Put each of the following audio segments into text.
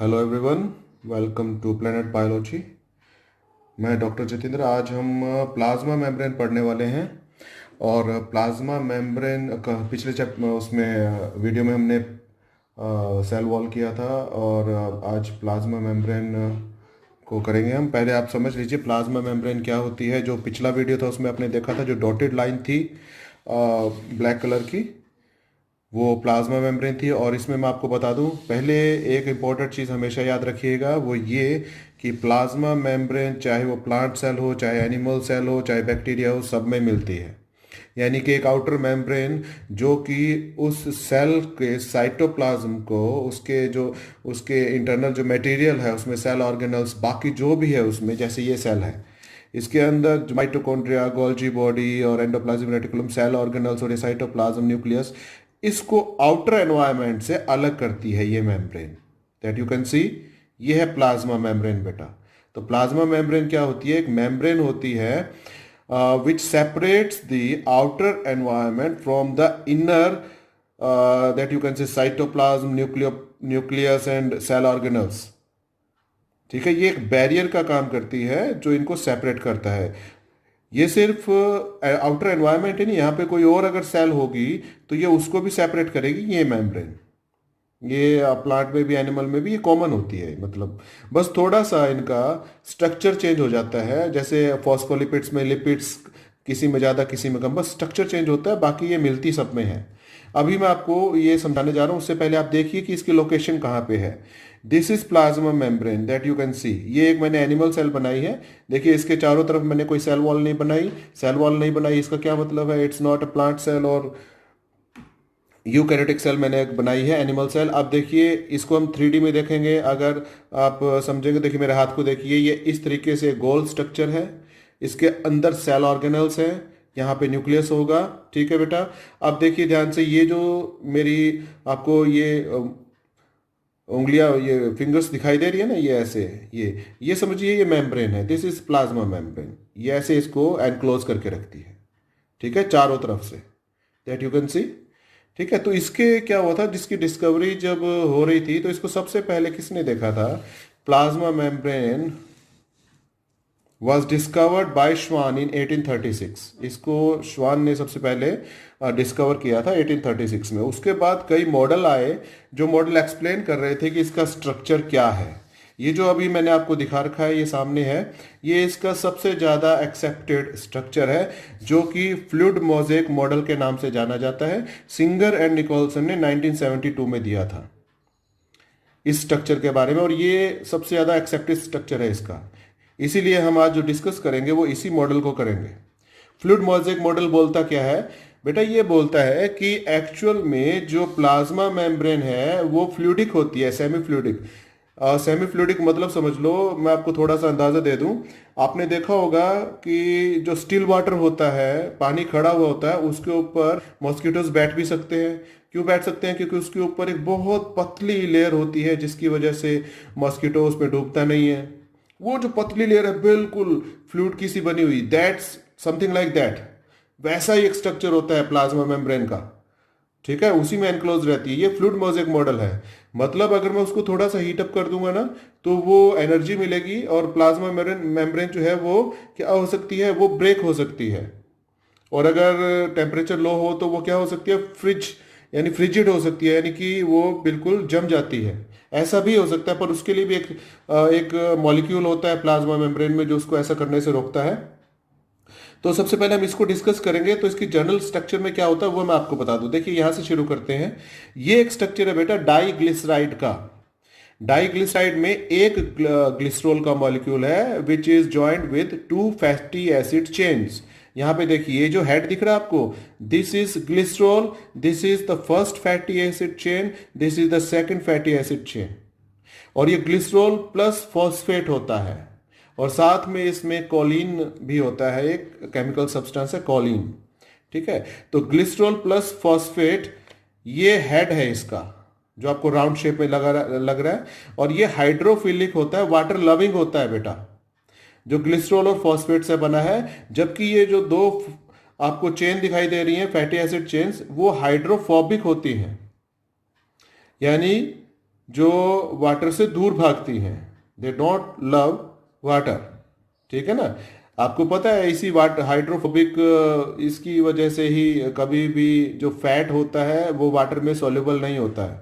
Hello everyone, welcome to planet biology. मैं doctor Jitendra. आज हम प्लाज्मा मेम्ब्रेन पढ़ने वाले हैं। और प्लाज्मा मेम्ब्रेन का पिछले उसमें वीडियो में हमने सेल वॉल किया था। और आज प्लाज्मा मेम्ब्रेन को करेंगे हम। पहले आप समझ लीजिए प्लाज्मा मेम्ब्रेन क्या होती है। जो पिछला वीडियो था उसमें आपने देखा था, जो डॉटेड लाइन थी ब्लैक कलर की, वो प्लाज्मा मेम्ब्रेन थी। और इसमें मैं आपको बता दूं, पहले एक इम्पॉर्टेंट चीज़ हमेशा याद रखिएगा, वो ये कि प्लाज्मा मेम्ब्रेन चाहे वो प्लांट सेल हो, चाहे एनिमल सेल हो, चाहे बैक्टीरिया हो, सब में मिलती है। यानी कि एक आउटर मेम्ब्रेन जो कि उस सेल के साइटोप्लाज्म को, उसके इंटरनल जो मटेरियल है उसमें, सेल ऑर्गेनल्स बाकी जो भी है उसमें, जैसे ये सेल है, इसके अंदर माइटोकॉन्ड्रिया, गोल्जी बॉडी और एंडोप्लाज्मिक रेटिकुलम, सेल ऑर्गेनल्स और ये साइटोप्लाज्म न्यूक्लियस, इसको आउटर एनवायरनमेंट से अलग करती है ये membrane. That you can see, ये है प्लाज्मा मेम्ब्रेन बेटा। तो प्लाज्मा मेम्ब्रेन क्या होती है? एक मेम्ब्रेन होती है which separates the outer environment from the inner, that you can say cytoplasm, nucleus and cell organelles. ठीक है, ये एक बैरियर का काम करती है जो इनको सेपरेट करता है। ये सिर्फ आउटर एनवायरनमेंट है नहीं, यहाँ पे कोई और अगर सेल होगी तो ये उसको भी सेपरेट करेगी ये मेम्ब्रेन। ये प्लांट में भी, एनिमल में भी ये कॉमन होती है। मतलब बस थोड़ा सा इनका स्ट्रक्चर चेंज हो जाता है, जैसे फॉस्फोलिपिड्स में लिपिड्स किसी में ज़्यादा किसी में कम, बस स्ट्रक्चर चेंज होता है, बाकी ये मिलती सब में है। अभी मैं आपको ये समझाने जा रहा हूँ, उससे पहले आप देखिए कि इसकी लोकेशन कहाँ पे है। This is plasma membrane that you can see. ये एक मैंने एनिमल सेल बनाई है। देखिए इसके चारों तरफ मैंने कोई सेल वॉल नहीं बनाई। सेल वॉल नहीं बनाई इसका क्या मतलब है? It's not a plant cell और यूकैरियोटिक सेल मैंने एक बनाई है, एनिमल सेल। अब देखिए इसको हम 3D में देखेंगे अगर आप समझेंगे। देखिए मेरे हाथ को देखिए, ये इस तरीके से गोल स्ट्रक्चर है, इसके अंदर सेल ऑर्गेनल्स हैं, यहाँ पे न्यूक्लियस होगा। ठीक है बेटा। अब देखिए ध्यान से, ये जो मेरी आपको ये उंगलियां, ये फिंगर्स दिखाई दे रही है ना, ये ऐसे, ये समझिए ये मेम्ब्रेन है। This is plasma membrane. ये ऐसे इसको एनक्लोज करके रखती है, ठीक है, चारों तरफ से। That you can see. ठीक है, तो इसके क्या हुआ था, जिसकी डिस्कवरी जब हो रही थी तो इसको सबसे पहले किसने देखा था? Plasma membrane was discovered by श्वान इन 1836। इसको श्वान ने सबसे पहले डिस्कवर किया था 1836 में। उसके बाद कई मॉडल आए जो मॉडल एक्सप्लेन कर रहे थे कि इसका स्ट्रक्चर क्या है। ये जो अभी मैंने आपको दिखा रखा है, ये सामने है, ये इसका सबसे ज़्यादा एक्सेप्टेड स्ट्रक्चर है, जो कि फ्लूइड मोज़ेक मॉडल के नाम से जाना जाता है। सिंगर एंड निकोलसन ने 1972 में दिया था इस स्ट्रक्चर के बारे में, और ये सबसे ज़्यादा एक्सेप्टेड स्ट्रक्चर है इसका। इसीलिए हम आज जो डिस्कस करेंगे वो इसी मॉडल को करेंगे। फ्लूइड मोज़ेक मॉडल बोलता क्या है बेटा? ये बोलता है कि एक्चुअल में जो प्लाज्मा मेम्ब्रेन है वो फ्लूइडिक होती है, सेमी फ्लूइडिक। सेमी फ्लूइडिक मतलब समझ लो, मैं आपको थोड़ा सा अंदाजा दे दूं। आपने देखा होगा कि जो स्टिल वाटर होता है, पानी खड़ा हुआ होता है, उसके ऊपर मॉस्किटोज बैठ भी सकते हैं। क्यों बैठ सकते हैं? क्योंकि उसके ऊपर एक बहुत पतली लेयर होती है जिसकी वजह से मॉस्किटो उसमें डूबता नहीं है। वो जो पतली लेयर है बिल्कुल फ्लूइड की सी बनी हुई, दैट्स समथिंग लाइक दैट। वैसा ही एक स्ट्रक्चर होता है प्लाज्मा मेम्ब्रेन का। ठीक है, उसी में एनक्लोज रहती है। ये फ्लूइड मोज़ेक मॉडल है। मतलब अगर मैं उसको थोड़ा सा हीट अप कर दूंगा ना, तो वो एनर्जी मिलेगी, और प्लाज्मा मेम्ब्रेन जो है वो क्या हो सकती है? वो ब्रेक हो सकती है। और अगर टेम्परेचर लो हो तो वो क्या हो सकती है? फ्रिज, यानी फ्रिजिड हो सकती है, यानी कि वो बिल्कुल जम जाती है। ऐसा भी हो सकता है, पर उसके लिए भी एक मॉलिक्यूल होता है प्लाज्मा मेम्ब्रेन में जो उसको ऐसा करने से रोकता है। तो सबसे पहले हम इसको डिस्कस करेंगे। तो इसकी जनरल स्ट्रक्चर में क्या होता है वो मैं आपको बता दूं। देखिए यहां से शुरू करते हैं। ये एक स्ट्रक्चर है बेटा डाइग्लिसराइड का। डाइग्लिसराइड में एक ग्लिसरॉल का मॉलिक्यूल है which is joint with two fatty acid chains. यहां पे देखिए ये जो हेड दिख रहा है आपको, this is glycerol, this is the first fatty acid chain, this is the second fatty acid chain. और ये ग्लिसरॉल प्लस फॉस्फेट होता है, और साथ में इसमें कोलिन भी होता है, एक केमिकल सब्सटेंस है कोलिन। ठीक है, तो ग्लिसरॉल प्लस फॉस्फेट ये हेड है इसका, जो आपको राउंड शेप में लग रहा है। और ये हाइड्रोफिलिक होता है, वाटर लविंग होता है बेटा, जो ग्लिसरॉल और फॉस्फेट से बना है। जबकि ये जो दो आपको चेन दिखाई दे रही हैं, फैटी एसिड चेन्स, वो हाइड्रोफोबिक होती हैं। यानी जो वाटर से दूर भागती हैं, दे डोंट लव वाटर, ठीक है ना। आपको पता है इसी वाटर हाइड्रोफोबिक, इसकी वजह से ही कभी भी जो फैट होता है वो वाटर में सॉल्युबल नहीं होता है,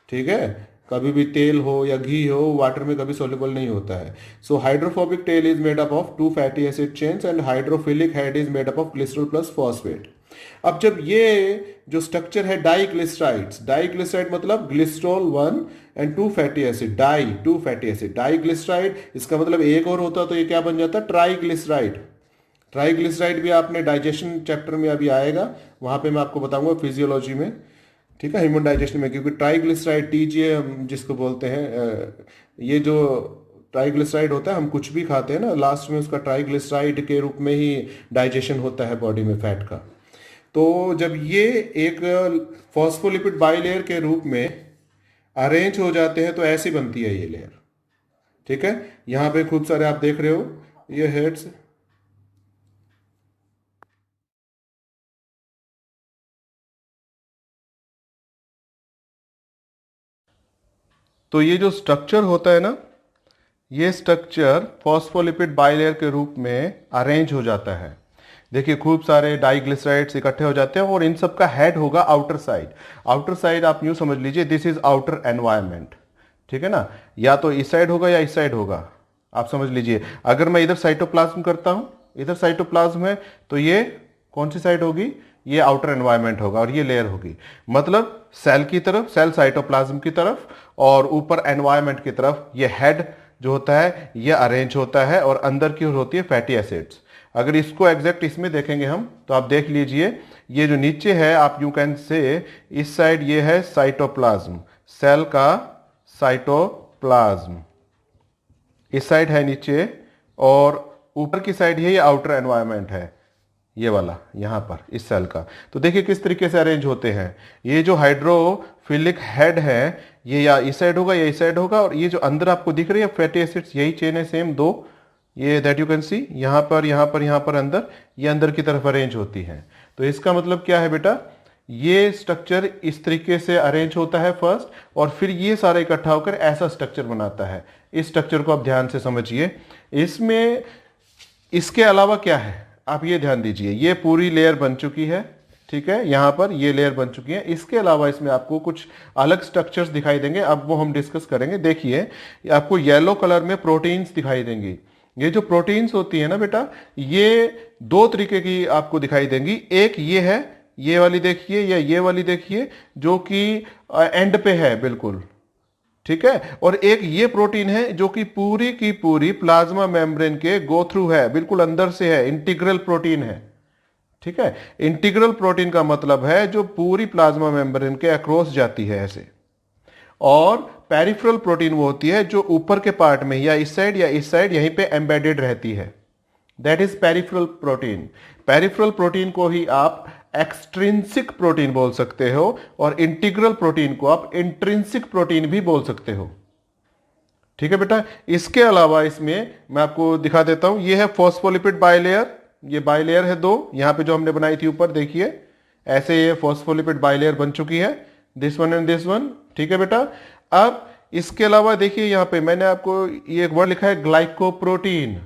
ठीक है। कभी भी तेल हो या घी हो, वाटर में कभी सॉल्युबल नहीं होता है। So hydrophobic tail is made up of two fatty acid chains and hydrophilic head is made up of glycerol plus phosphate. अब जब ये जो स्ट्रक्चर है डाइग्लिसराइड्स, डाइग्लिसराइड मतलब glycerol one and two fatty acid, two fatty acid diglyceride, इसका मतलब एक और होता तो ये क्या बन जाता, ट्राइग्लिसराइड। ट्राइग्लिसराइड भी आपने डाइजेशन चैप्टर में अभी आएगा, वहां पे मैं आपको बताऊंगा फिजियोलॉजी में, ठीक है, ह्यूमन डाइजेशन में। क्योंकि ट्राइग्लिसराइड टीजीए हम जिसको बोलते हैं, ये जो ट्राइग्लिसराइड होता है, हम कुछ भी खाते हैं ना, लास्ट में उसका ट्राइग्लिसराइड के रूप में ही डाइजेशन होता है बॉडी में फैट का। तो जब ये एक फॉस्फोलिपिड बाइलेयर के रूप में अरेंज हो जाते हैं तो ऐसी बनती है ये लेयर, ठीक है। यहां पे खूब सारे आप देख रहे हो ये हेड्स, तो ये जो स्ट्रक्चर होता है ना, ये स्ट्रक्चर फॉस्फोलिपिड बाइलेयर के रूप में अरेंज हो जाता है। देखिए खूब सारे डाइग्लिसराइड्स इकट्ठे हो जाते हैं और इन सब का हेड होगा आउटर साइड। आउटर साइड आप यूं समझ लीजिए, दिस इज आउटर एनवायरनमेंट, ठीक है ना। या तो इस साइड होगा या इस साइड होगा, आप समझ लीजिए। अगर मैं इधर साइटोप्लाज्म करता हूं, इधर साइटोप्लाज्म है, तो ये कौन सी साइड होगी, ये आउटर एनवायरनमेंट होगा और ये लेयर होगी। मतलब सेल की तरफ, सेल साइटोप्लाज्म की तरफ, और ऊपर एनवायरनमेंट की तरफ ये हेड जो होता है ये अरेंज होता है, और अंदर की ओर होती है फैटी एसिड्स। अगर इसको एग्जैक्ट इसमें देखेंगे हम, तो आप देख लीजिए ये जो नीचे है, आप यू कैन से इस साइड ये है साइटोप्लाज्म, सेल का साइटोप्लाज्म इस साइड है नीचे, और ऊपर की साइड ये आउटर एनवायरनमेंट है ये वाला यहां पर इस सेल का। तो देखिए किस तरीके से अरेंज होते हैं। ये जो हाइड्रोफिलिक हेड है ये या इस साइड होगा या इस साइड होगा, और ये जो अंदर आपको दिख रही है फैटी एसिड्स, यही चेन है सेम दो, ये दैट यू कैन सी, यहां पर यहां पर यहां पर अंदर, ये अंदर की तरफ अरेंज होती है। तो इसका मतलब क्या है बेटा, ये स्ट्रक्चर इस तरीके से अरेंज होता है फर्स्ट, और फिर ये सारा इकट्ठा होकर ऐसा स्ट्रक्चर बनाता है। इस स्ट्रक्चर को आप ध्यान से समझिए। इसमें इसके अलावा क्या है आप ये ध्यान दीजिए, ये पूरी लेयर बन चुकी है, ठीक है, यहां पर ये लेयर बन चुकी है। इसके अलावा इसमें आपको कुछ अलग स्ट्रक्चर्स दिखाई देंगे, अब वो हम डिस्कस करेंगे। देखिए आपको येलो कलर में प्रोटीन्स दिखाई देंगी। ये जो प्रोटीन्स होती है ना बेटा, ये दो तरीके की आपको दिखाई देंगी। एक ये है, ये वाली देखिए, या ये वाली देखिए, जो कि एंड पे है बिल्कुल, ठीक है। और एक ये प्रोटीन है जो कि पूरी की पूरी प्लाज्मा मेम्ब्रेन के गो थ्रू है, बिल्कुल अंदर से है, इंटीग्रल प्रोटीन है, ठीक है। इंटीग्रल प्रोटीन का मतलब है जो पूरी प्लाज्मा मेम्ब्रेन के अक्रॉस जाती है ऐसे। और पेरिफेरल प्रोटीन वो होती है जो ऊपर के पार्ट में या इस साइड यहीं पे एम्बेडेड रहती है, that is peripheral protein. Peripheral protein को ही आप एक्सट्रिंसिक प्रोटीन बोल सकते हो, और इंटीग्रल प्रोटीन को आप इंट्रिंसिक प्रोटीन भी बोल सकते हो, ठीक है बेटा। इसके अलावा इसमें मैं आपको दिखा देता हूं, ये है फॉस्फोलिपिड बाइलेयर, ये बाइलेयर है दो, यहां पे जो हमने बनाई थी ऊपर देखिए, ऐसे ये फॉस्फोलिपिड बाइलेयर बन चुकी है, this one and this one, ठीक है बेटा। अब इसके अलावा देखिए यहां पे मैंने आपको ये एक वर्ड लिखा है ग्लाइकोप्रोटीन।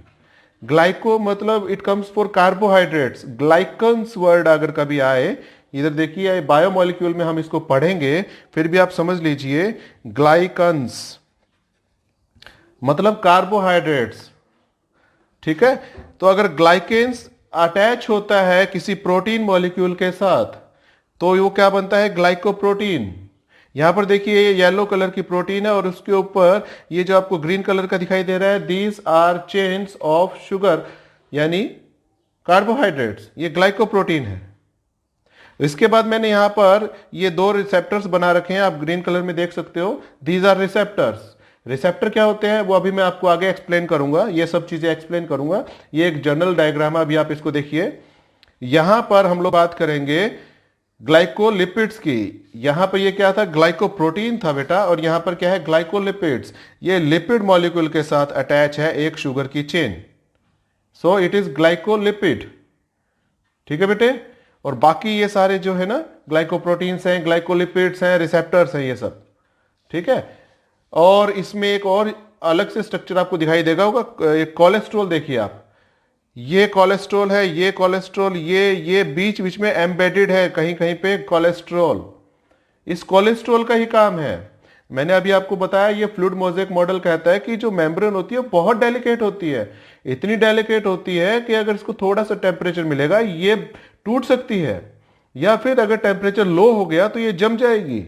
ग्लाइको मतलब it comes for carbohydrates. Glycans word अगर कभी आए, इधर देखिए बायोमोलिक्यूल में हम इसको पढ़ेंगे, फिर भी आप समझ लीजिए ग्लाइकन्स मतलब कार्बोहाइड्रेट्स, ठीक है। तो अगर ग्लाइकेन्स अटैच होता है किसी प्रोटीन मॉलिक्यूल के साथ तो वो क्या बनता है, ग्लाइकोप्रोटीन। यहां पर देखिए ये येलो कलर की प्रोटीन है, और उसके ऊपर ये जो आपको ग्रीन कलर का दिखाई दे रहा है, these are chains of sugar यानी कार्बोहाइड्रेट्स, ये ग्लाइकोप्रोटीन है। इसके बाद मैंने यहां पर ये दो रिसेप्टर्स बना रखे हैं, आप ग्रीन कलर में देख सकते हो, दीज आर रिसेप्टर्स। रिसेप्टर क्या होते हैं वो अभी मैं आपको आगे एक्सप्लेन करूंगा, ये सब चीजें एक्सप्लेन करूंगा। ये एक जनरल डायग्राम है, अभी आप इसको देखिए। यहां पर हम लोग बात करेंगे ग्लाइकोलिपिड्स की। यहां पर ये क्या था, ग्लाइकोप्रोटीन था बेटा, और यहां पर क्या है, ग्लाइकोलिपिड्स। ये लिपिड मॉलिक्यूल के साथ अटैच है एक शुगर की chain, so it is glycolipid, ठीक है बेटे। और बाकी ये सारे जो है ना ग्लाइकोप्रोटीन्स हैं, ग्लाइकोलिपिड्स हैं, रिसेप्टर्स हैं, ये सब, ठीक है। और इसमें एक और अलग से स्ट्रक्चर आपको दिखाई देगा होगा, कोलेस्ट्रॉल देखिए आप, ये कोलेस्ट्रॉल है, ये कोलेस्ट्रॉल, ये बीच बीच में एम्बेडेड है कहीं कहीं पे कोलेस्ट्रॉल। इस कोलेस्ट्रॉल का ही काम है। मैंने अभी आपको बताया ये फ्लूइड मोज़ेक मॉडल कहता है कि जो मेम्ब्रेन होती है बहुत डेलिकेट होती है, इतनी डेलिकेट होती है कि अगर इसको थोड़ा सा टेम्परेचर मिलेगा ये टूट सकती है, या फिर अगर टेम्परेचर लो हो गया तो ये जम जाएगी,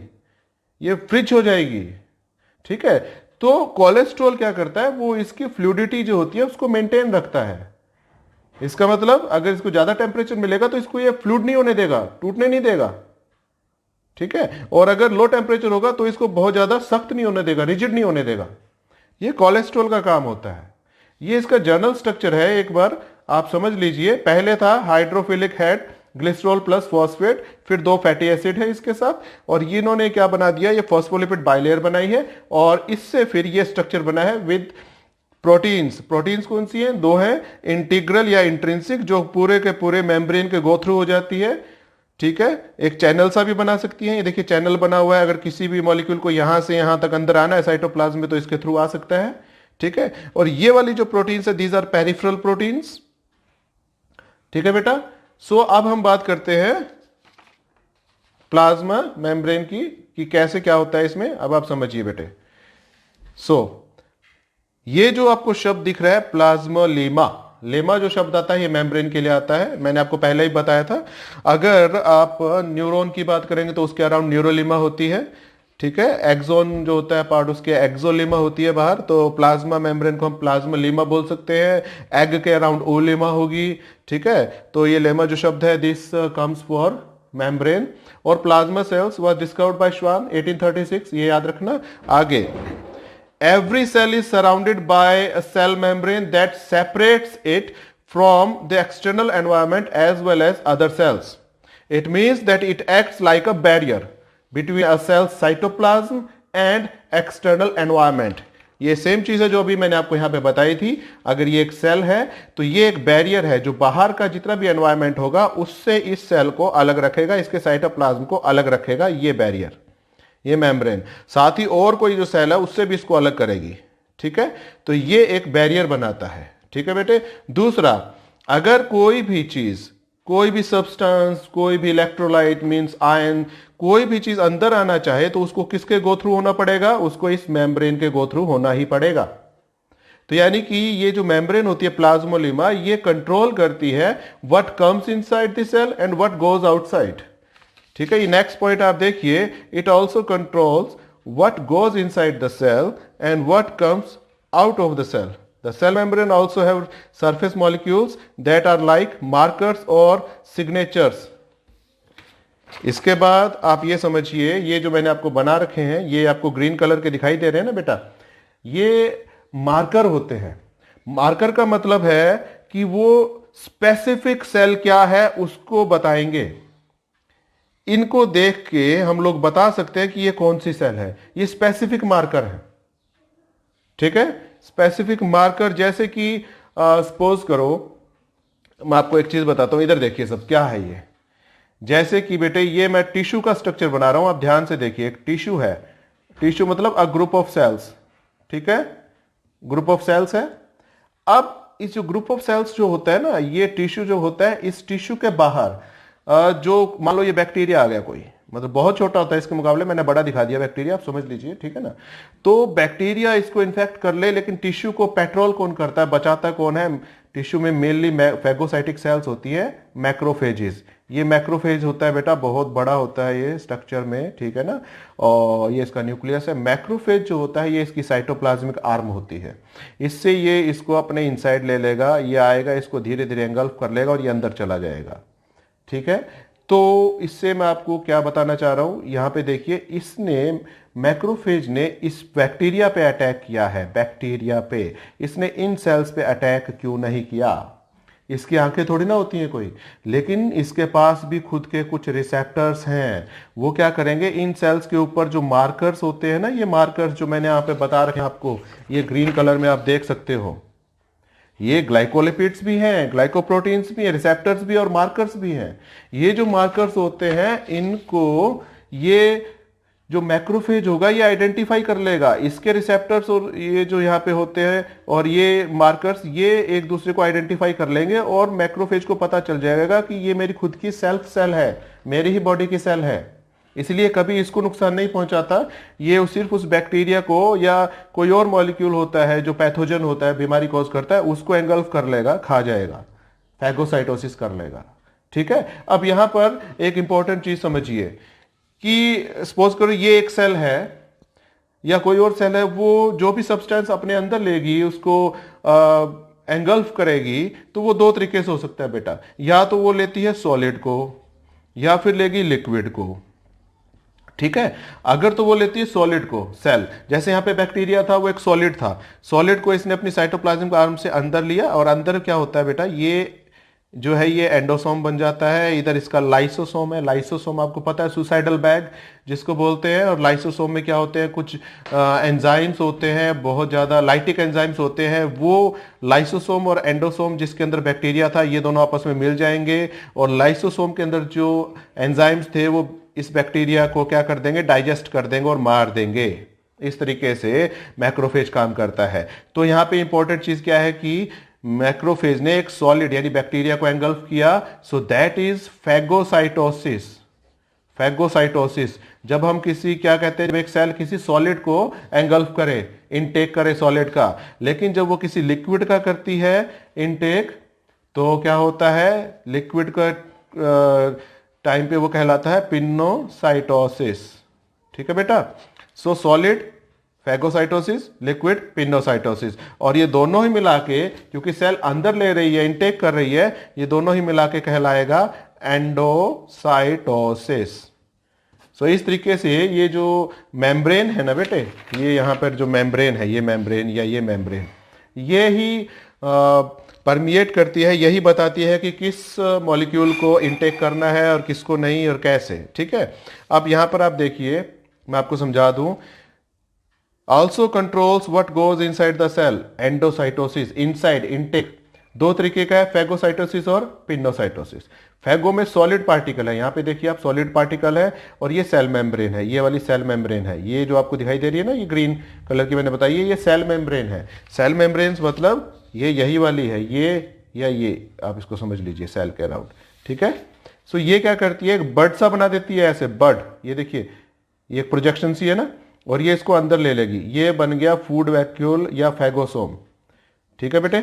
ये फ्रिज हो जाएगी। ठीक है, तो कोलेस्ट्रॉल क्या करता है, वो इसकी फ्लूइडिटी जो होती है उसको मेंटेन रखता है। इसका मतलब अगर इसको ज्यादा टेम्परेचर मिलेगा तो इसको ये फ्लूइड नहीं होने देगा, टूटने नहीं देगा। ठीक है, और अगर लो टेम्परेचर होगा तो इसको बहुत ज्यादा सख्त नहीं होने देगा, रिजिड नहीं होने देगा। ये कोलेस्ट्रॉल का काम होता है। ये इसका जर्नल स्ट्रक्चर है, एक बार आप समझ लीजिए। पहले था hydrophilic head glycerol plus phosphate, फिर 2 फैटी एसिड है इसके साथ, और ये इन्होंने क्या बना दिया, ये फॉस्फोलिपिड बाइलेयर बनाई है, और इससे फिर ये स्ट्रक्चर बना है विद प्रोटीन्स। प्रोटीन्स कौन सी हैं, 2 हैं, इंटीग्रल या इंट्रिंसिक जो पूरे के पूरे मेम्ब्रेन के गो थ्रू हो जाती है। ठीक है, एक चैनल सा भी बना सकती है, ये देखिए चैनल बना हुआ है, अगर किसी भी मॉलिक्यूल को यहां से यहां तक अंदर आना है साइटोप्लाज्म में तो इसके थ्रू आ सकता है। ठीक है, और ये वाली जो प्रोटीन्स है दीज आर पेरिफेरल प्रोटीन्स। ठीक है बेटा, सो अब हम बात करते हैं प्लाज्मा मेम्ब्रेन की कि कैसे क्या होता है इसमें। अब आप समझिए बेटे, ये जो आपको शब्द दिख रहा है प्लाज्मोलेमा, लेमा जो शब्द आता है ये मेम्ब्रेन के लिए आता है, मैंने आपको पहले ही बताया था। अगर आप न्यूरॉन की बात करेंगे तो उसके अराउंड न्यूरोलीमा होती है। ठीक है, एक्सोन जो होता है पार्ट उसके एक्सोलीमा होती है बाहर, तो प्लाज्मा मेम्ब्रेन को हम प्लाज्मोलीमा बोल सकते हैं। एग के अराउंड ओलीमा होगी। ठीक है, तो ये लेमा जो शब्द है दिस कम्स फॉर मेम्ब्रेन। और plasma cells was discovered by श्वान 1836, ये याद रखना। आगे, every cell is surrounded by a cell membrane that separates it from the external environment as well as other cells. It means that it acts like a barrier between a cell's cytoplasm and external environment. ये same चीज है जो अभी मैंने आपको यहां पे बताई थी। अगर ये एक सेल है तो ये एक बैरियर है जो बाहर का जितना भी एनवायरमेंट होगा उससे इस सेल को अलग रखेगा, इसके साइटोप्लाज्म को अलग रखेगा ये बैरियर, ये मेम्ब्रेन। साथ ही और कोई जो सेल है उससे भी इसको अलग करेगी। ठीक है, तो ये एक बैरियर बनाता है। ठीक है बेटे, दूसरा, अगर कोई भी चीज, कोई भी सब्सटेंस, कोई भी इलेक्ट्रोलाइट मींस आयन, कोई भी चीज अंदर आना चाहे तो उसको किसके गो थ्रू होना पड़ेगा, उसको इस मेम्ब्रेन के गो थ्रू होना ही पड़ेगा। तो यानी कि ये जो मेम्ब्रेन होती है प्लाज्मोलेमा, ये कंट्रोल करती है what comes inside the cell and what goes outside. ठीक है, ये नेक्स्ट पॉइंट आप देखिए, it also controls what goes inside the cell and what comes out of the cell. The cell membrane also have surface molecules that are like markers और signatures. इसके बाद आप ये समझिए, ये जो मैंने आपको बना रखे हैं, ये आपको ग्रीन कलर के दिखाई दे रहे हैं ना बेटा, ये मार्कर होते हैं। मार्कर का मतलब है कि वो स्पेसिफिक सेल क्या है उसको बताएंगे। इनको देख के हम लोग बता सकते हैं कि ये कौन सी सेल है, ये स्पेसिफिक मार्कर है। ठीक है, स्पेसिफिक मार्कर, जैसे कि सपोज करो, मैं आपको एक चीज बताता हूं, इधर देखिए सब क्या है ये। जैसे कि बेटे ये मैं टिश्यू का स्ट्रक्चर बना रहा हूं, आप ध्यान से देखिए, एक टिश्यू है, टिश्यू मतलब अ ग्रुप ऑफ सेल्स। ठीक है, ग्रुप ऑफ सेल्स है। अब इस जो ग्रुप ऑफ सेल्स जो होता है ना, ये टिश्यू जो होता है, इस टिश्यू के बाहर जो मान लो ये बैक्टीरिया आ गया कोई, मतलब बहुत छोटा होता है इसके मुकाबले, मैंने बड़ा दिखा दिया बैक्टीरिया, आप समझ लीजिए। ठीक है ना, तो बैक्टीरिया इसको इन्फेक्ट कर ले, लेकिन टिश्यू को पेट्रोल कौन करता है, बचाता कौन है? टिश्यू में मेनली फैगोसाइटिक सेल्स होती है, मैक्रोफेजेस। ये मैक्रोफेज होता है बेटा, बहुत बड़ा होता है ये स्ट्रक्चर में। ठीक है ना, और ये इसका न्यूक्लियस है। मैक्रोफेज जो होता है ये इसकी साइटोप्लाज्मिक आर्म होती है, इससे ये इसको अपने इनसाइड ले लेगा, ये आएगा, इसको धीरे धीरे एंगल्फ कर लेगा और ये अंदर चला जाएगा। ठीक है, तो इससे मैं आपको क्या बताना चाह रहा हूं, यहां पे देखिए, इसने मैक्रोफेज ने इस बैक्टीरिया पे अटैक किया है, बैक्टीरिया पे। इसने इन सेल्स पे अटैक क्यों नहीं किया? इसकी आंखें थोड़ी ना होती हैं कोई, लेकिन इसके पास भी खुद के कुछ रिसेप्टर्स हैं। वो क्या करेंगे, इन सेल्स के ऊपर जो मार्कर्स होते हैं ना, ये मार्कर्स जो मैंने यहाँ पे बता रखे हैं आपको, ये ग्रीन कलर में आप देख सकते हो, ये ग्लाइकोलिपिड्स भी हैं, ग्लाइकोप्रोटीन्स भी हैं, रिसेप्टर्स भी और मार्कर्स भी हैं। ये जो मार्कर्स होते हैं, इनको ये जो मैक्रोफेज होगा ये आइडेंटिफाई कर लेगा इसके रिसेप्टर्स और ये जो यहाँ पे होते हैं और ये मार्कर्स, ये एक दूसरे को आइडेंटिफाई कर लेंगे और मैक्रोफेज को पता चल जाएगा कि ये मेरी खुद की सेल्फ सेल है, मेरी ही बॉडी की सेल है, इसलिए कभी इसको नुकसान नहीं पहुंचाता। ये सिर्फ उस बैक्टीरिया को या कोई और मॉलिक्यूल होता है जो पैथोजन होता है, बीमारी कॉज करता है, उसको एंगल्फ कर लेगा, खा जाएगा, फैगोसाइटोसिस कर लेगा। ठीक है, अब यहां पर एक इंपॉर्टेंट चीज समझिए कि सपोज करो ये एक सेल है या कोई और सेल है, वो जो भी सब्सटेंस अपने अंदर लेगी उसको एंगल्फ करेगी, तो वो दो तरीके से हो सकता है बेटा, या तो वो लेती है सॉलिड को या फिर लेगी लिक्विड को। ठीक है, अगर तो वो लेती है सॉलिड को, सेल, जैसे यहां पे बैक्टीरिया था वो एक सॉलिड था, सॉलिड को इसने अपनी साइटोप्लाज्म आर्म से अंदर लिया और अंदर क्या होता है बेटा, ये जो है ये एंडोसोम बन जाता है, इधर इसका लाइसोसोम है। लाइसोसोम आपको पता है सुसाइडल बैग जिसको बोलते हैं, और लाइसोसोम में क्या होते हैं, कुछ एंजाइम्स होते हैं, बहुत ज्यादा लाइटिक एंजाइम्स होते हैं, वो लाइसोसोम और एंडोसोम जिसके अंदर बैक्टीरिया था ये दोनों आपस में मिल जाएंगे और लाइसोसोम के अंदर जो एंजाइम्स थे वो इस बैक्टीरिया को क्या कर देंगे, डाइजेस्ट कर देंगे और मार देंगे। इस तरीके से मैक्रोफेज काम करता है। तो यहां पे इंपॉर्टेंट चीज क्या है कि मैक्रोफेज ने एक सॉलिड यानी बैक्टीरिया को एंगल्फ किया, so that is phagocytosis. Phagocytosis जब हम किसी क्या कहते हैं, जब एक सेल किसी सॉलिड को एंगल्फ करे, इनटेक करे सॉलिड का, लेकिन जब वो किसी लिक्विड का करती है इनटेक, तो क्या होता है, लिक्विड का टाइम पे वो कहलाता है पिनोसाइटोसिस। ठीक है बेटा, सो सॉलिड फैगोसाइटोसिस, लिक्विड पिनोसाइटोसिस, और ये दोनों ही मिला के, क्योंकि सेल अंदर ले रही है, इनटेक कर रही है, ये दोनों ही मिला के कहलाएगा एंडोसाइटोसिस। सो इस तरीके से ये जो मेम्ब्रेन है ना बेटे, ये यहां पर जो मेम्ब्रेन है, ये मेम्ब्रेन या ये मेम्ब्रेन, ये ही परमिएट करती है, यही बताती है कि किस मॉलिक्यूल को इनटेक करना है और किसको नहीं और कैसे। ठीक है, अब यहां पर आप देखिए, मैं आपको समझा दूं, also controls what goes inside the cell, endocytosis, inside intake दो तरीके का है, फैगोसाइटोसिस और पिनोसाइटोसिस। फैगो में सॉलिड पार्टिकल है, यहां पे देखिए आप, सॉलिड पार्टिकल है, और ये सेल मेम्ब्रेन है, ये वाली सेल मेम्ब्रेन है, ये जो आपको दिखाई दे रही है ना, ये ग्रीन कलर की मैंने बताई है, ये सेल मेम्ब्रेन है। सेल मेम्ब्रेन मतलब ये यही वाली है, ये या ये आप इसको समझ लीजिए सेल के अराउंड। ठीक है, सो ये क्या करती है, एक बड सा बना देती है, ऐसे बड, ये देखिए ये एक प्रोजेक्शन सी है ना, और ये इसको अंदर ले लेगी, ये बन गया फूड वैक्यूल या फैगोसोम। ठीक है बेटे,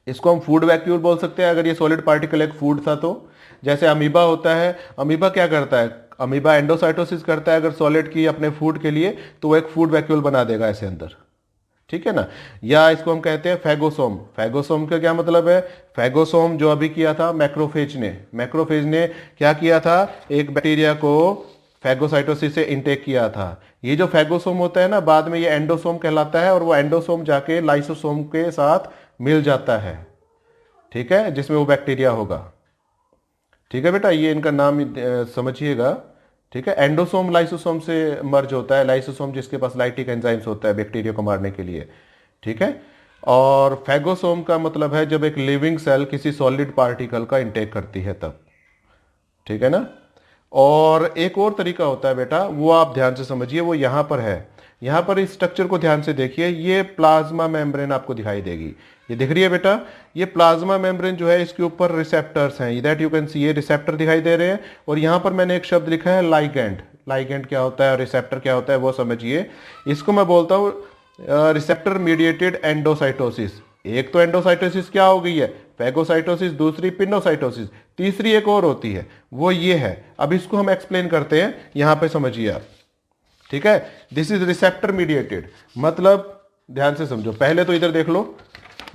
इसको हम फूड वैक्यूल बोल सकते हैं अगर ये सॉलिड पार्टिकल एक फूड था तो। जैसे अमीबा होता है, अमीबा क्या करता है, अमीबा एंडोसाइटोसिस करता है अगर सॉलिड की अपने फूड के लिए, तो वो एक फूड वैक्यूल बना देगा ऐसे अंदर। ठीक है ना, या इसको हम कहते हैं फैगोसोम। फैगोसोम का क्या मतलब है, फैगोसोम जो अभी किया था मैक्रोफेज ने क्या किया था, एक बैक्टीरिया को फैगोसाइटोसिस से इनटेक किया था। ये जो फैगोसोम होता है ना, बाद में ये एंडोसोम कहलाता है, और वो एंडोसोम जाके लाइसोसोम के साथ मिल जाता है। ठीक है, जिसमें वो बैक्टीरिया होगा। ठीक है बेटा, ये इनका नाम समझिएगा। ठीक है, एंडोसोम लाइसोसोम से मर्ज होता है, लाइसोसोम जिसके पास लाइटिक एंजाइम्स होता है बैक्टीरिया को मारने के लिए। ठीक है, और फैगोसोम का मतलब है जब एक लिविंग सेल किसी सॉलिड पार्टिकल का इंटेक करती है तब। ठीक है ना, और एक और तरीका होता है बेटा, वो आप ध्यान से समझिए, वो यहां पर है। यहां पर इस स्ट्रक्चर को ध्यान से देखिए, ये प्लाज्मा मेम्ब्रेन आपको दिखाई देगी, ये दिख रही है बेटा, ये प्लाज्मा मेम्ब्रेन जो है इसके ऊपर रिसेप्टर्स हैं, दैट यू कैन सी, ये रिसेप्टर दिखाई दे रहे हैं, और यहां पर मैंने एक शब्द लिखा है लाइगैंड। लाइगैंड क्या होता है और रिसेप्टर क्या होता है वो समझिए। इसको मैं बोलता हूं रिसेप्टर मीडिएटेड एंडोसाइटोसिस। एक तो एंडोसाइटोसिस क्या हो गई है, फैगोसाइटोसिस, दूसरी पिनोसाइटोसिस, तीसरी एक और होती है, वो ये है। अब इसको हम एक्सप्लेन करते हैं, यहां पे समझिए आप। ठीक है, दिस इज रिसेप्टर मीडिएटेड, मतलब ध्यान से समझो, पहले तो इधर देख लो,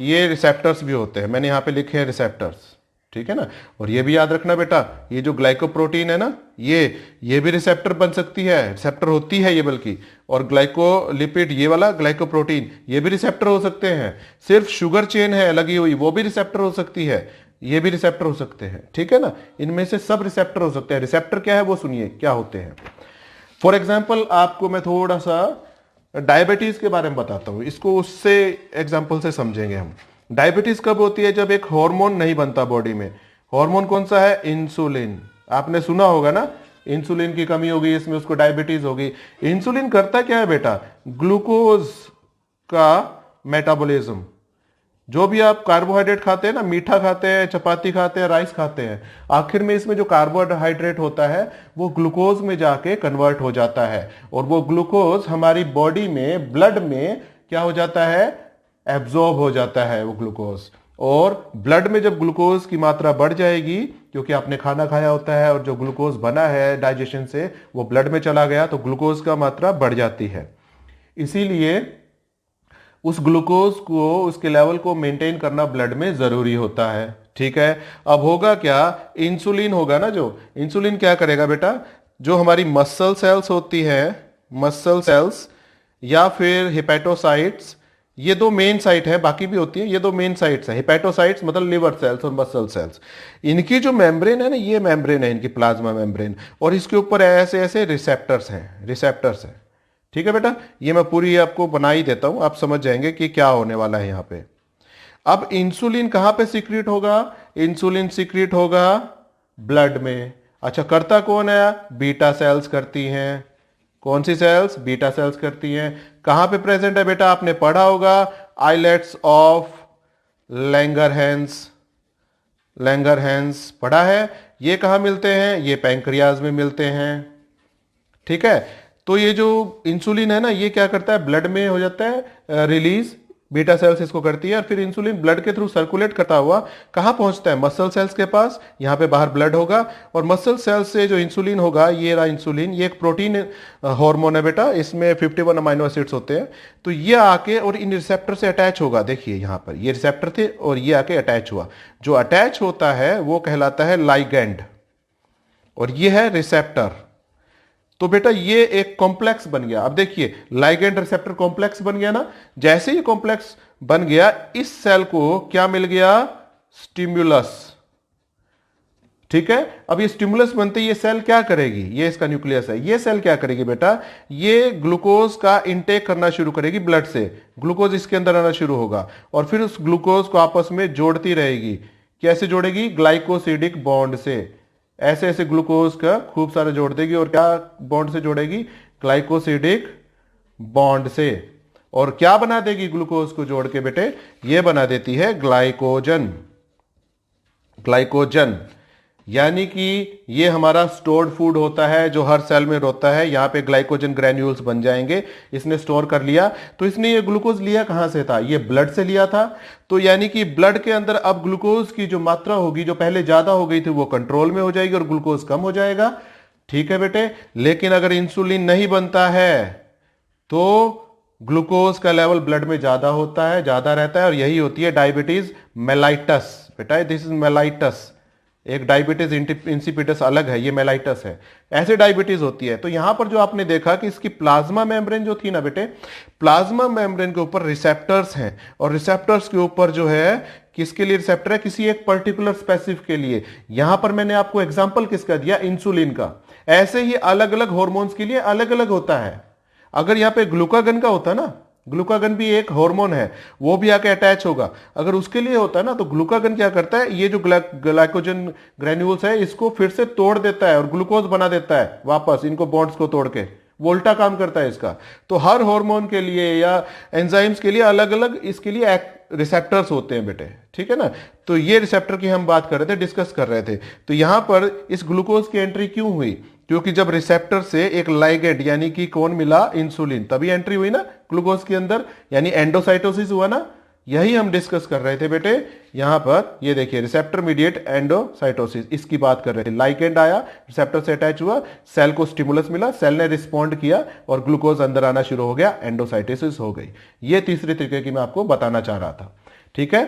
ये रिसेप्टर्स भी होते हैं, मैंने यहां पे लिखे हैं रिसेप्टर्स। ठीक है ना, और ये भी याद रखना बेटा, ये जो ग्लाइकोप्रोटीन है ना, ये भी रिसेप्टर बन सकती है, रिसेप्टर होती है ये बल्कि, और ग्लाइकोलिपिड ये वाला ग्लाइकोप्रोटीन ये भी रिसेप्टर हो सकते हैं। सिर्फ शुगर चेन है लगी हुई, वो भी रिसेप्टर हो सकती है, ये भी रिसेप्टर हो सकते हैं। ठीक है ना, इनमें से सब रिसेप्टर हो सकते हैं। रिसेप्टर क्या है वो सुनिए क्या होते हैं। फॉर एग्जाम्पल आपको मैं थोड़ा सा डायबिटीज के बारे में बताता हूं, इसको उससे एग्जाम्पल से समझेंगे हम। डायबिटीज कब होती है, जब एक हार्मोन नहीं बनता बॉडी में। हार्मोन कौन सा है, इंसुलिन। आपने सुना होगा ना, इंसुलिन की कमी होगी, इसमें उसको डायबिटीज होगी। इंसुलिन करता क्या है बेटा, ग्लूकोज का मेटाबॉलिज्म। जो भी आप कार्बोहाइड्रेट खाते हैं ना, मीठा खाते हैं, चपाती खाते हैं, राइस खाते हैं, आखिर में इसमें जो कार्बोहाइड्रेट होता है वो ग्लूकोज में जाके कन्वर्ट हो जाता है, और वो ग्लूकोज हमारी बॉडी में, ब्लड में क्या हो जाता है, एब्जॉर्ब हो जाता है वो ग्लूकोज। और ब्लड में जब ग्लूकोज की मात्रा बढ़ जाएगी, क्योंकि आपने खाना खाया होता है और जो ग्लूकोज बना है डाइजेशन से वो ब्लड में चला गया, तो ग्लूकोज का मात्रा बढ़ जाती है। इसीलिए उस ग्लूकोज को, उसके लेवल को मेंटेन करना ब्लड में जरूरी होता है। ठीक है, अब होगा क्या, इंसुलिन होगा ना, जो इंसुलिन क्या करेगा बेटा, जो हमारी मसल सेल्स होती है, मसल सेल्स या फिर हिपैटोसाइट्स, ये दो मेन साइट है, बाकी भी होती है, ये दो मेन साइट्स है। हिपैटोसाइट्स मतलब लिवर सेल्स और मसल सेल्स, इनकी जो मेम्ब्रेन है ना, ये मेम्ब्रेन है इनकी, प्लाज्मा मेम्ब्रेन, और इसके ऊपर ऐसे ऐसे रिसेप्टर्स हैं, रिसेप्टर्स हैं। ठीक है बेटा, ये मैं पूरी आपको बना ही देता हूं, आप समझ जाएंगे कि क्या होने वाला है यहां पे। अब इंसुलिन कहां पे सीक्रेट होगा, इंसुलिन सीक्रेट होगा ब्लड में। अच्छा, करता कौन है, बीटा सेल्स करती हैं। कौन सी सेल्स, बीटा सेल्स करती हैं। कहां पे प्रेजेंट है बेटा, आपने पढ़ा होगा, आइलेट्स ऑफ लैंगरहैंस, लैंगरहैंस पढ़ा है। ये कहां मिलते हैं, ये पैंक्रियाज में मिलते हैं। ठीक है, तो ये जो इंसुलिन है ना, ये क्या करता है, ब्लड में हो जाता है रिलीज, बीटा सेल्स इसको करती है, और फिर इंसुलिन ब्लड के थ्रू सर्कुलेट करता हुआ कहां पहुंचता है, मसल सेल्स के पास। यहां पे बाहर ब्लड होगा, और मसल सेल्स से जो इंसुलिन होगा, ये रहा इंसुलिन, ये एक प्रोटीन हार्मोन है बेटा, इसमें 51 अमाइनो एसिड्स होते हैं। तो ये आके और इन रिसेप्टर से अटैच होगा। देखिए यहां पर ये रिसेप्टर थे और ये आके अटैच हुआ। जो अटैच होता है वो कहलाता है लाइगैंड, और ये है रिसेप्टर। तो बेटा ये एक कॉम्प्लेक्स बन गया। अब देखिए, लाइगैंड रिसेप्टर कॉम्प्लेक्स बन गया ना, जैसे ही कॉम्प्लेक्स बन गया, इस सेल को क्या मिल गया, स्टिमुलस। ठीक है, अब ये स्टिमुलस बनते ही ये सेल क्या करेगी, ये इसका न्यूक्लियस है, ये सेल क्या करेगी बेटा, ये ग्लूकोज का इंटेक करना शुरू करेगी ब्लड से। ग्लूकोज इसके अंदर आना शुरू होगा, और फिर उस ग्लूकोज को आपस में जोड़ती रहेगी। कैसे जोड़ेगी, ग्लाइकोसिडिक बॉन्ड से। ऐसे ऐसे ग्लूकोज का खूब सारा जोड़ देगी, और क्या बॉन्ड से जोड़ेगी, ग्लाइकोसिडिक बॉन्ड से। और क्या बना देगी ग्लूकोज को जोड़ के बेटे, ये बना देती है ग्लाइकोजन। ग्लाइकोजन यानी कि ये हमारा स्टोर्ड फूड होता है जो हर सेल में होता है। यहां पे ग्लाइकोजन ग्रैन्यूल्स बन जाएंगे, इसने स्टोर कर लिया। तो इसने ये ग्लूकोज लिया कहां से था, ये ब्लड से लिया था। तो यानी कि ब्लड के अंदर अब ग्लूकोज की जो मात्रा होगी, जो पहले ज्यादा हो गई थी, वो कंट्रोल में हो जाएगी और ग्लूकोज कम हो जाएगा। ठीक है बेटे, लेकिन अगर इंसुलिन नहीं बनता है तो ग्लूकोज का लेवल ब्लड में ज्यादा होता है, ज्यादा रहता है, और यही होती है डायबिटीज मेलाइटस। बेटा दिस इज मेलाइटस, एक डायबिटीज इंसिपिडस अलग है, ये मेलाइटस है। ऐसे डायबिटीज होती है। तो यहां पर जो आपने देखा कि इसकी प्लाज्मा मेम्ब्रेन जो थी ना बेटे, प्लाज्मा मेम्ब्रेन के ऊपर रिसेप्टर्स हैं, और रिसेप्टर्स के ऊपर जो है, किसके लिए रिसेप्टर है, किसी एक पर्टिकुलर स्पेसिफिक के लिए। यहां पर मैंने आपको एग्जांपल किसका दिया, इंसुलिन का। ऐसे ही अलग अलग हॉर्मोन्स के लिए अलग अलग होता है। अगर यहां पे ग्लूकागन का होता ना, ग्लूकागन भी एक हार्मोन है, वो भी आके अटैच होगा। अगर उसके लिए होता है ना, तो ग्लूकागन क्या करता है, ये जो ग्लाइकोजन ग्रैन्यूल्स है, इसको फिर से तोड़ देता है और ग्लूकोज बना देता है वापस, इनको बॉन्ड्स को तोड़ के। वो उल्टा काम करता है इसका। तो हर हार्मोन के लिए या एंजाइम्स के लिए अलग अलग इसके लिए रिसेप्टर्स होते हैं बेटे। ठीक है ना, तो ये रिसेप्टर की हम बात कर रहे थे, डिस्कस कर रहे थे। तो यहां पर इस ग्लूकोज की एंट्री क्यों हुई, क्योंकि जब रिसेप्टर से एक लाइगेंड यानी कि कौन मिला, इंसुलिन, तभी एंट्री हुई ना ग्लूकोज के अंदर, यानी एंडोसाइटोसिस हुआ ना। यही हम डिस्कस कर रहे थे बेटे। यहां पर ये देखिए, रिसेप्टर मीडिएट एंडोसाइटोसिस, इसकी बात कर रहे थे। लाइगेंड आया, रिसेप्टर से अटैच हुआ, सेल को स्टिमुलस मिला, सेल ने रिस्पॉन्ड किया और ग्लूकोज अंदर आना शुरू हो गया, एंडोसाइटोसिस हो गई। ये तीसरे तरीके की मैं आपको बताना चाह रहा था। ठीक है,